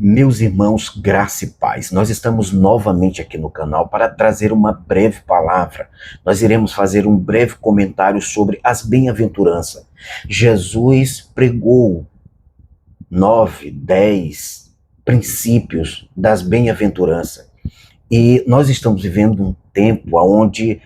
Meus irmãos, graça e paz. Nós estamos novamente aqui no canal para trazer uma breve palavra. Nós iremos fazer um breve comentário sobre as bem-aventuranças. Jesus pregou 9, 10 princípios das bem-aventuranças. E nós estamos vivendo um tempo onde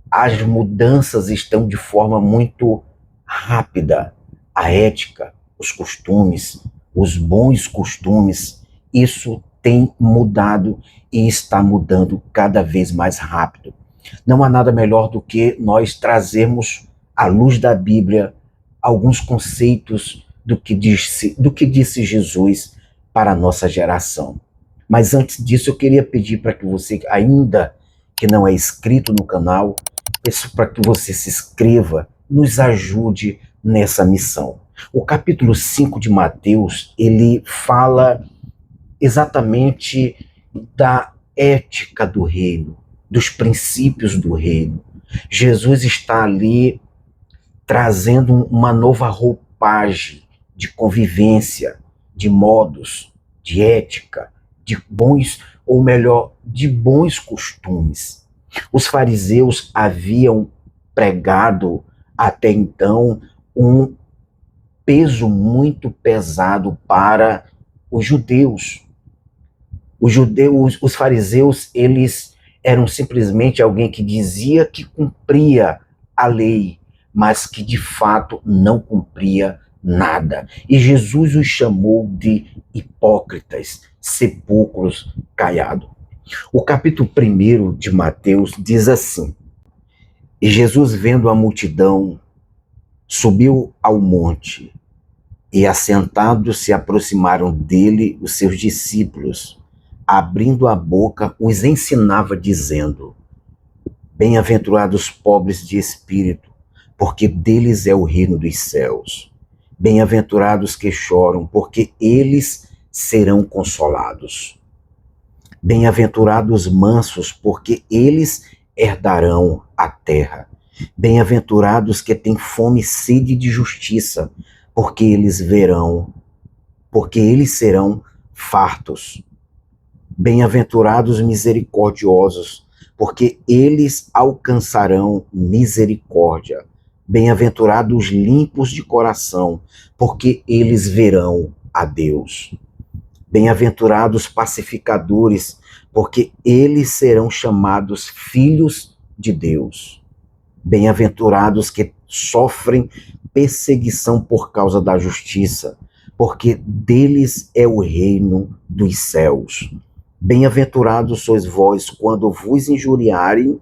as mudanças estão de forma muito rápida. A ética, os costumes, os bons costumes, isso tem mudado e está mudando cada vez mais rápido. Não há nada melhor do que nós trazermos à luz da Bíblia alguns conceitos do que disse Jesus para a nossa geração. Mas antes disso, eu queria pedir para que você, ainda que não é inscrito no canal, peço para que você se inscreva, nos ajude nessa missão. O capítulo 5 de Mateus, ele fala exatamente da ética do reino, dos princípios do reino. Jesus está ali trazendo uma nova roupagem de convivência, de modos, de ética, de bons, ou melhor, de bons costumes. Os fariseus haviam pregado até então um peso muito pesado para os judeus. Os fariseus, eles eram simplesmente alguém que dizia que cumpria a lei, mas que de fato não cumpria nada. E Jesus os chamou de hipócritas, sepulcros caiados. O capítulo 1 de Mateus diz assim: E Jesus, vendo a multidão, subiu ao monte, e assentados se aproximaram dele os seus discípulos. Abrindo a boca, os ensinava, dizendo: Bem-aventurados os pobres de espírito, porque deles é o reino dos céus. Bem-aventurados que choram, porque eles serão consolados. Bem-aventurados os mansos, porque eles herdarão a terra. Bem-aventurados que têm fome e sede de justiça, porque eles serão fartos. Bem-aventurados misericordiosos, porque eles alcançarão misericórdia. Bem-aventurados limpos de coração, porque eles verão a Deus. Bem-aventurados pacificadores, porque eles serão chamados filhos de Deus. Bem-aventurados que sofrem perseguição por causa da justiça, porque deles é o reino dos céus. Bem-aventurados sois vós quando vos injuriarem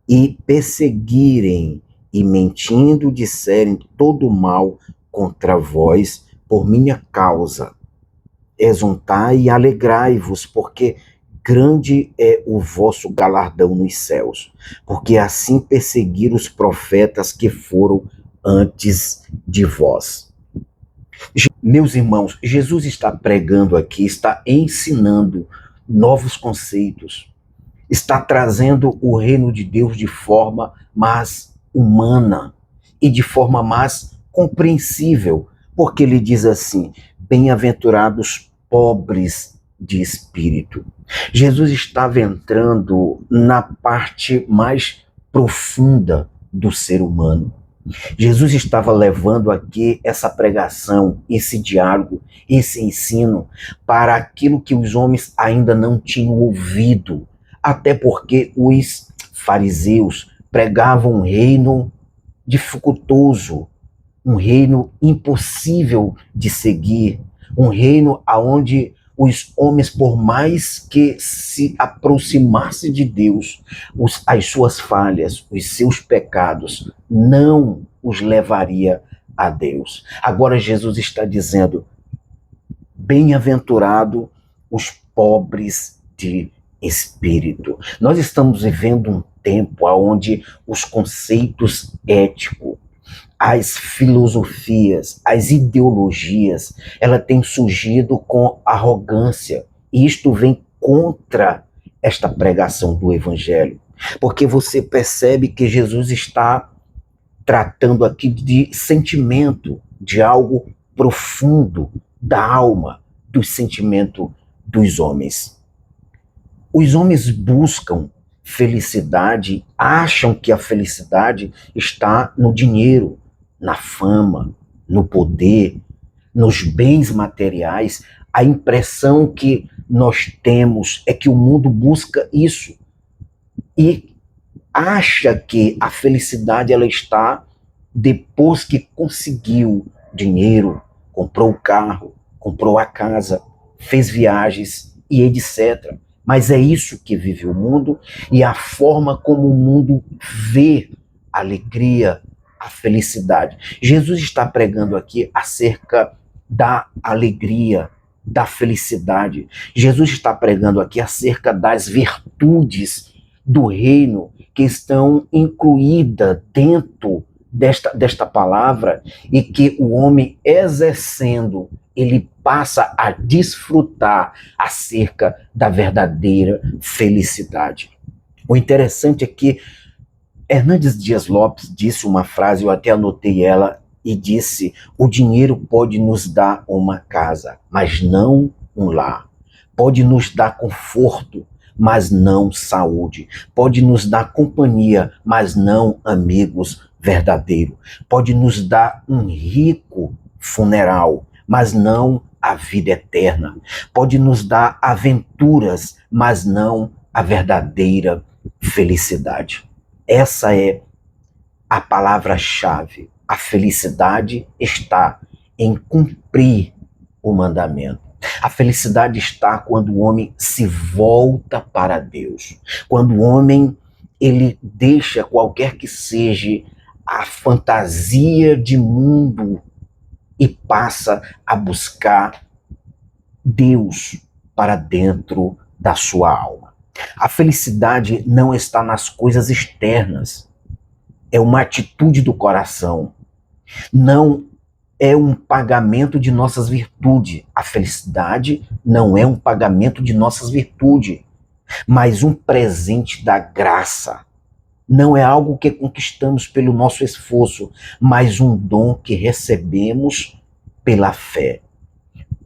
e perseguirem e mentindo disserem todo mal contra vós por minha causa. Exultai e alegrai-vos, porque grande é o vosso galardão nos céus, porque assim perseguiram os profetas que foram antes de vós. Meus irmãos, Jesus está pregando aqui, está ensinando novos conceitos, está trazendo o reino de Deus de forma mais humana e de forma mais compreensível, porque ele diz assim: bem-aventurados pobres de espírito. Jesus estava entrando na parte mais profunda do ser humano. Jesus estava levando aqui essa pregação, esse diálogo, esse ensino para aquilo que os homens ainda não tinham ouvido, até porque os fariseus pregavam um reino dificultoso, um reino impossível de seguir, um reino aonde os homens, por mais que se aproximassem de Deus, as suas falhas, os seus pecados, não os levaria a Deus. Agora Jesus está dizendo: bem-aventurado os pobres de espírito. Nós estamos vivendo um tempo onde os conceitos éticos, as filosofias, as ideologias, ela tem surgido com arrogância. E isto vem contra esta pregação do Evangelho. Porque você percebe que Jesus está tratando aqui de sentimento, de algo profundo, da alma, dos sentimentos dos homens. Os homens buscam felicidade, acham que a felicidade está no dinheiro, na fama, no poder, nos bens materiais. A impressão que nós temos é que o mundo busca isso e acha que a felicidade ela está depois que conseguiu dinheiro, comprou o carro, comprou a casa, fez viagens e etc. Mas é isso que vive o mundo e a forma como o mundo vê a alegria, a felicidade. Jesus está pregando aqui acerca da alegria, da felicidade. Jesus está pregando aqui acerca das virtudes do reino que estão incluídas dentro desta palavra e que o homem exercendo, ele passa a desfrutar acerca da verdadeira felicidade. O interessante é que Hernandes Dias Lopes disse uma frase, eu até anotei ela, e disse: o dinheiro pode nos dar uma casa, mas não um lar. Pode nos dar conforto, mas não saúde. Pode nos dar companhia, mas não amigos verdadeiros. Pode nos dar um rico funeral, mas não a vida eterna. Pode nos dar aventuras, mas não a verdadeira felicidade. Essa é a palavra-chave. A felicidade está em cumprir o mandamento. A felicidade está quando o homem se volta para Deus. Quando o homem ele deixa qualquer que seja a fantasia de mundo e passa a buscar Deus para dentro da sua alma. A felicidade não está nas coisas externas. É uma atitude do coração. Não é um pagamento de nossas virtudes. A felicidade não é um pagamento de nossas virtudes, mas um presente da graça. Não é algo que conquistamos pelo nosso esforço, mas um dom que recebemos pela fé.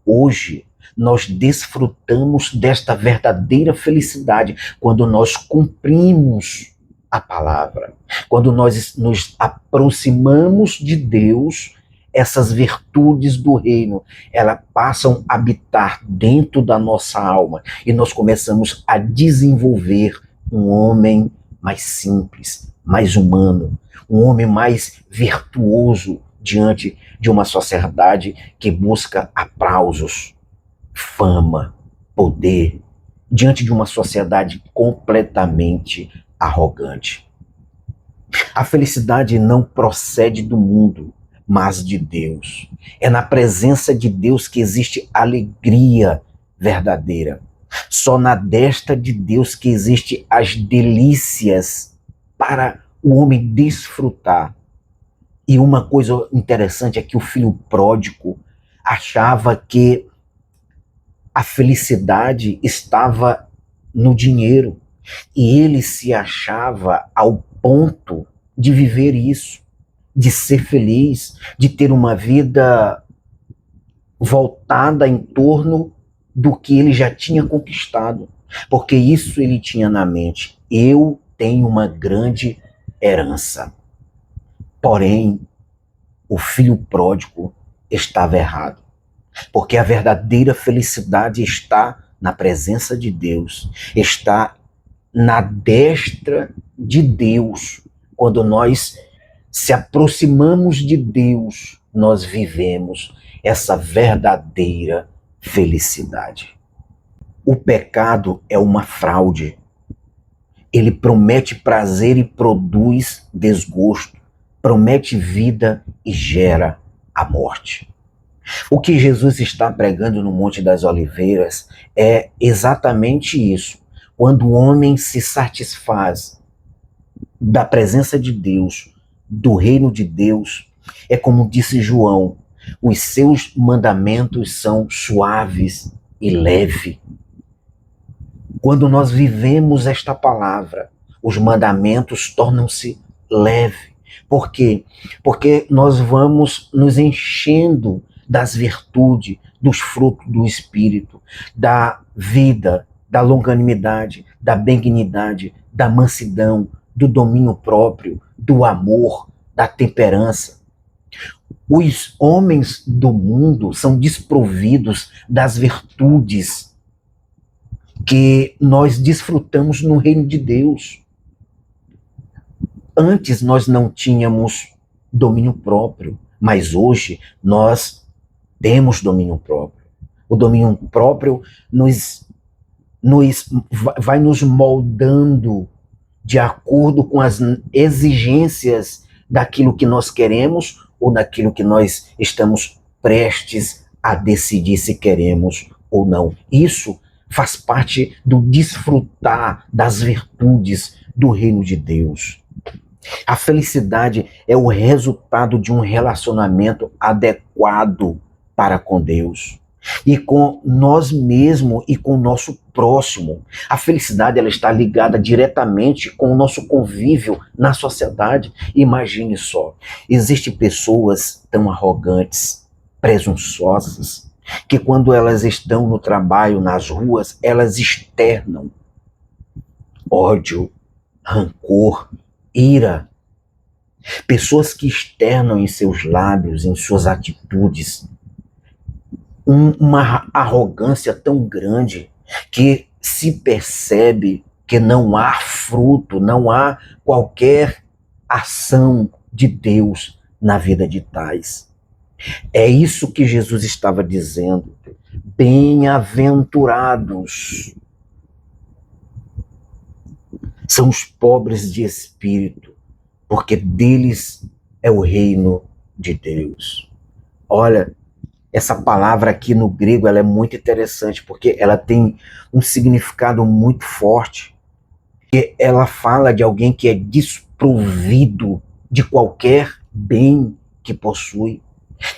Hoje, nós desfrutamos desta verdadeira felicidade quando nós cumprimos a palavra. Quando nós nos aproximamos de Deus, essas virtudes do reino, elas passam a habitar dentro da nossa alma e nós começamos a desenvolver um homem mais simples, mais humano, um homem mais virtuoso diante de uma sociedade que busca aplausos, fama, poder, diante de uma sociedade completamente arrogante. A felicidade não procede do mundo, mas de Deus. É na presença de Deus que existe alegria verdadeira. Só na destra de Deus que existe as delícias para o homem desfrutar. E uma coisa interessante é que o filho pródigo achava que a felicidade estava no dinheiro. E ele se achava ao ponto de viver isso, de ser feliz, de ter uma vida voltada em torno do que ele já tinha conquistado. Porque isso ele tinha na mente. Eu tenho uma grande herança. Porém, o filho pródigo estava errado. Porque a verdadeira felicidade está na presença de Deus, está na destra de Deus. Quando nós se aproximamos de Deus, nós vivemos essa verdadeira felicidade. O pecado é uma fraude. Ele promete prazer e produz desgosto, promete vida e gera a morte. O que Jesus está pregando no Monte das Oliveiras é exatamente isso. Quando o homem se satisfaz da presença de Deus, do reino de Deus, é como disse João, os seus mandamentos são suaves e leves. Quando nós vivemos esta palavra, os mandamentos tornam-se leves. Por quê? Porque nós vamos nos enchendo das virtudes, dos frutos do Espírito, da vida, da longanimidade, da benignidade, da mansidão, do domínio próprio, do amor, da temperança. Os homens do mundo são desprovidos das virtudes que nós desfrutamos no reino de Deus. Antes nós não tínhamos domínio próprio, mas hoje nós temos domínio próprio. O domínio próprio vai nos moldando de acordo com as exigências daquilo que nós queremos ou daquilo que nós estamos prestes a decidir se queremos ou não. Isso faz parte do desfrutar das virtudes do reino de Deus. A felicidade é o resultado de um relacionamento adequado para com Deus e com nós mesmos e com o nosso próximo. A felicidade ela está ligada diretamente com o nosso convívio na sociedade. Imagine só, existem pessoas tão arrogantes, presunçosas, que quando elas estão no trabalho, nas ruas, elas externam ódio, rancor, ira. Pessoas que externam em seus lábios, em suas atitudes, uma arrogância tão grande que se percebe que não há fruto, não há qualquer ação de Deus na vida de tais. É isso que Jesus estava dizendo. Bem-aventurados são os pobres de espírito, porque deles é o reino de Deus. Olha, essa palavra aqui no grego ela é muito interessante, porque ela tem um significado muito forte. Porque ela fala de alguém que é desprovido de qualquer bem que possui.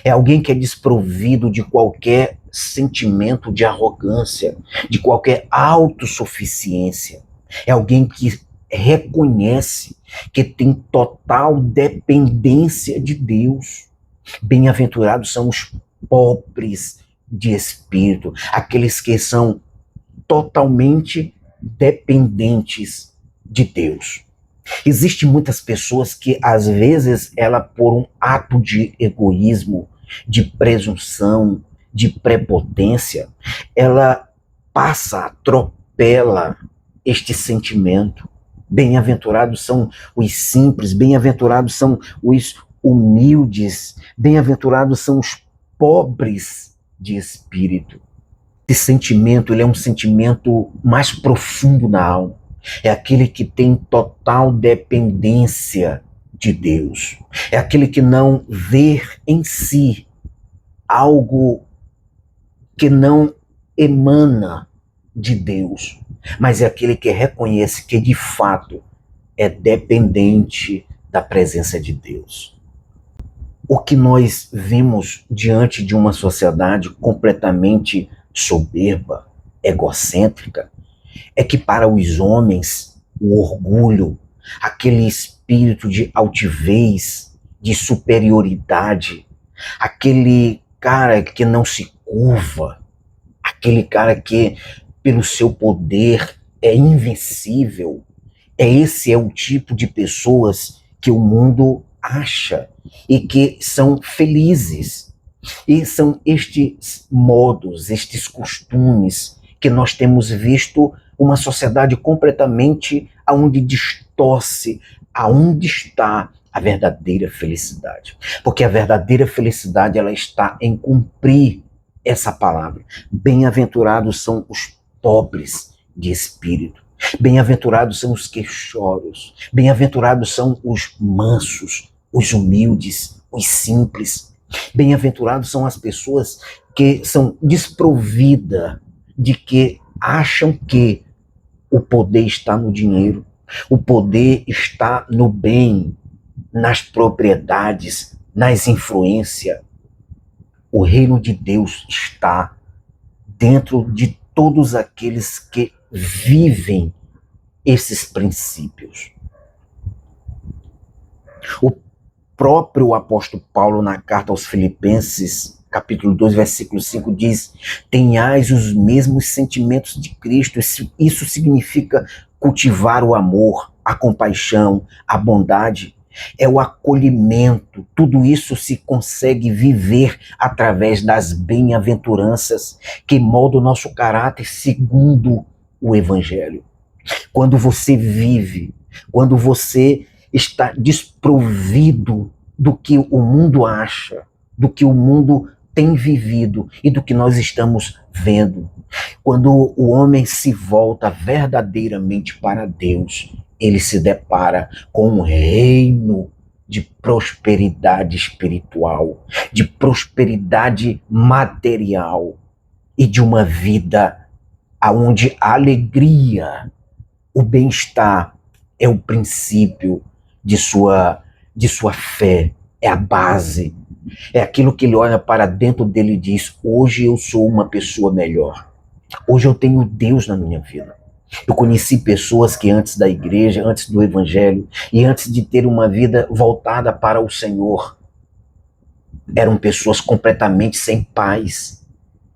É alguém que é desprovido de qualquer sentimento de arrogância, de qualquer autossuficiência. É alguém que reconhece que tem total dependência de Deus. Bem-aventurados são os pobres de espírito, aqueles que são totalmente dependentes de Deus. Existem muitas pessoas que, às vezes, ela, por um ato de egoísmo, de presunção, de prepotência, ela atropela este sentimento. Bem-aventurados são os simples, bem-aventurados são os humildes, bem-aventurados são os pobres de espírito. Esse sentimento, ele é um sentimento mais profundo na alma. É aquele que tem total dependência de Deus. É aquele que não vê em si algo que não emana de Deus, mas é aquele que reconhece que de fato é dependente da presença de Deus. O que nós vemos diante de uma sociedade completamente soberba, egocêntrica, é que para os homens o orgulho, aquele espírito de altivez, de superioridade, aquele cara que não se curva, aquele cara que pelo seu poder é invencível, esse é o tipo de pessoas que o mundo acha e que são felizes. E são estes modos, estes costumes que nós temos visto uma sociedade completamente aonde distorce aonde está a verdadeira felicidade. Porque a verdadeira felicidade ela está em cumprir essa palavra. Bem-aventurados são os pobres de espírito. Bem-aventurados são os queixoros. Bem-aventurados são os mansos, os humildes, os simples. Bem-aventurados são as pessoas que são desprovidas de que acham que o poder está no dinheiro, o poder está no bem, nas propriedades, nas influências. O reino de Deus está dentro de todos aqueles que vivem esses princípios. O próprio apóstolo Paulo, na carta aos Filipenses, capítulo 2, versículo 5 diz: tenhais os mesmos sentimentos de Cristo. Isso significa cultivar o amor, a compaixão, a bondade, é o acolhimento. Tudo isso se consegue viver através das bem-aventuranças que moldam o nosso caráter segundo o Evangelho. Quando você vive, quando você está desprovido do que o mundo acha, do que o mundo tem vivido e do que nós estamos vendo. Quando o homem se volta verdadeiramente para Deus, ele se depara com um reino de prosperidade espiritual, de prosperidade material e de uma vida onde a alegria, o bem-estar é o princípio de sua fé, é a base, é aquilo que ele olha para dentro dele e diz: hoje eu sou uma pessoa melhor, hoje eu tenho Deus na minha vida. Eu conheci pessoas que antes da igreja, antes do evangelho e antes de ter uma vida voltada para o Senhor, eram pessoas completamente sem paz,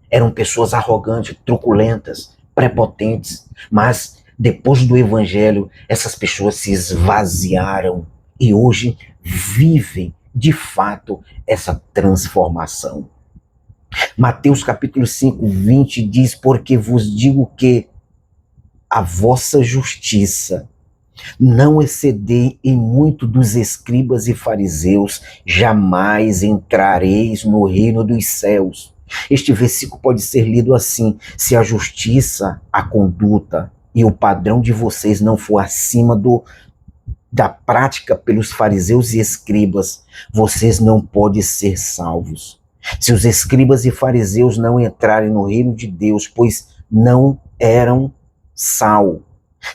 eram pessoas arrogantes, truculentas, prepotentes, mas depois do evangelho, essas pessoas se esvaziaram e hoje vivem de fato essa transformação. Mateus capítulo 5, 20 diz: porque vos digo que a vossa justiça não excedei em muito dos escribas e fariseus, jamais entrareis no reino dos céus. Este versículo pode ser lido assim: se a justiça, a conduta e o padrão de vocês não for acima da prática pelos fariseus e escribas, vocês não podem ser salvos. Se os escribas e fariseus não entrarem no reino de Deus, pois não eram sal,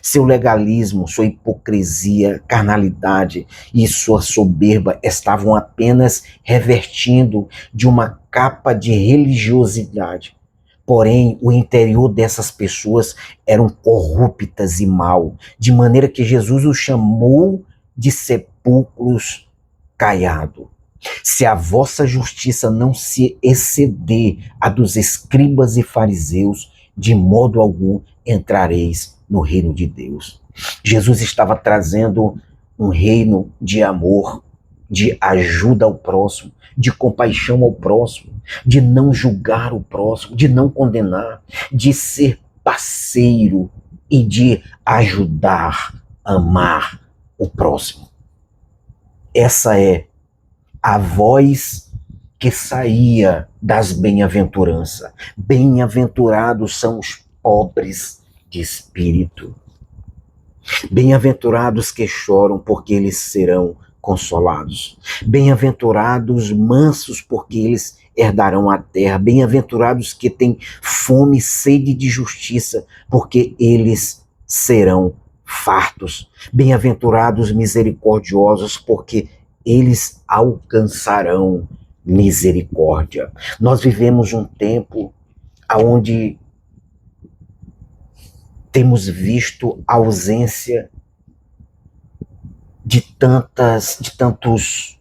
seu legalismo, sua hipocrisia, carnalidade e sua soberba estavam apenas revertindo de uma capa de religiosidade. Porém, o interior dessas pessoas eram corruptas e mau, de maneira que Jesus os chamou de sepulcros caiados. Se a vossa justiça não se exceder a dos escribas e fariseus, de modo algum entrareis no reino de Deus. Jesus estava trazendo um reino de amor, de ajuda ao próximo, de compaixão ao próximo, de não julgar o próximo, de não condenar, de ser parceiro e de ajudar, amar o próximo. Essa é a voz que saía das bem-aventuranças. Bem-aventurados são os pobres de espírito. Bem-aventurados que choram, porque eles serão consolados. Bem-aventurados mansos, porque eles herdarão a terra. Bem-aventurados que têm fome e sede de justiça, porque eles serão fartos. Bem-aventurados misericordiosos, porque eles alcançarão misericórdia. Nós vivemos um tempo onde temos visto a ausência de tantos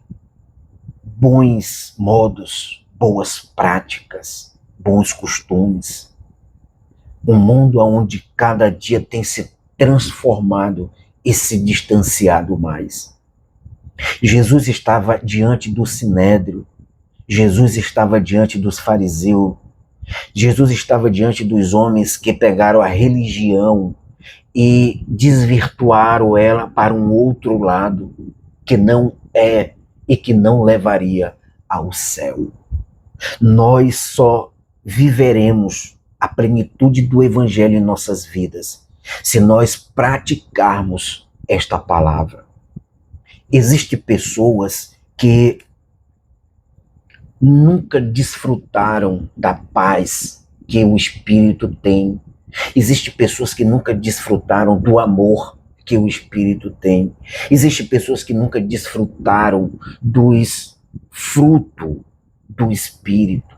bons modos, boas práticas, bons costumes. Um mundo onde cada dia tem se transformado e se distanciado mais. Jesus estava diante do sinédrio, Jesus estava diante dos fariseus, Jesus estava diante dos homens que pegaram a religião e desvirtuaram ela para um outro lado, que não é e que não levaria ao céu. Nós só viveremos a plenitude do evangelho em nossas vidas se nós praticarmos esta palavra. Existem pessoas que nunca desfrutaram da paz que o Espírito tem. Existem pessoas que nunca desfrutaram do amor que o Espírito tem. Existem pessoas que nunca desfrutaram dos frutos do Espírito,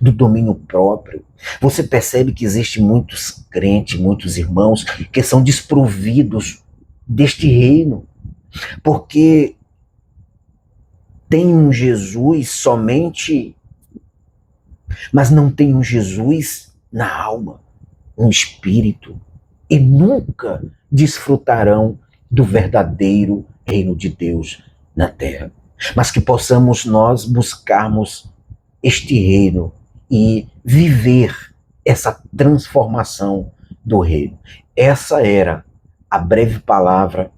do domínio próprio. Você percebe que existem muitos crentes, muitos irmãos que são desprovidos deste reino, porque tem um Jesus somente mas não têm um Jesus na alma, um espírito, e nunca desfrutarão do verdadeiro reino de Deus na terra. Mas que possamos nós buscarmos este reino e viver essa transformação do reino. Essa era a breve palavra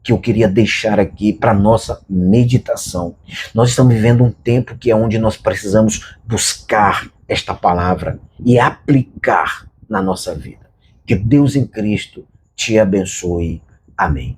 que eu queria deixar aqui para nossa meditação. Nós estamos vivendo um tempo que é onde nós precisamos buscar esta palavra e aplicar na nossa vida. Que Deus em Cristo te abençoe. Amém.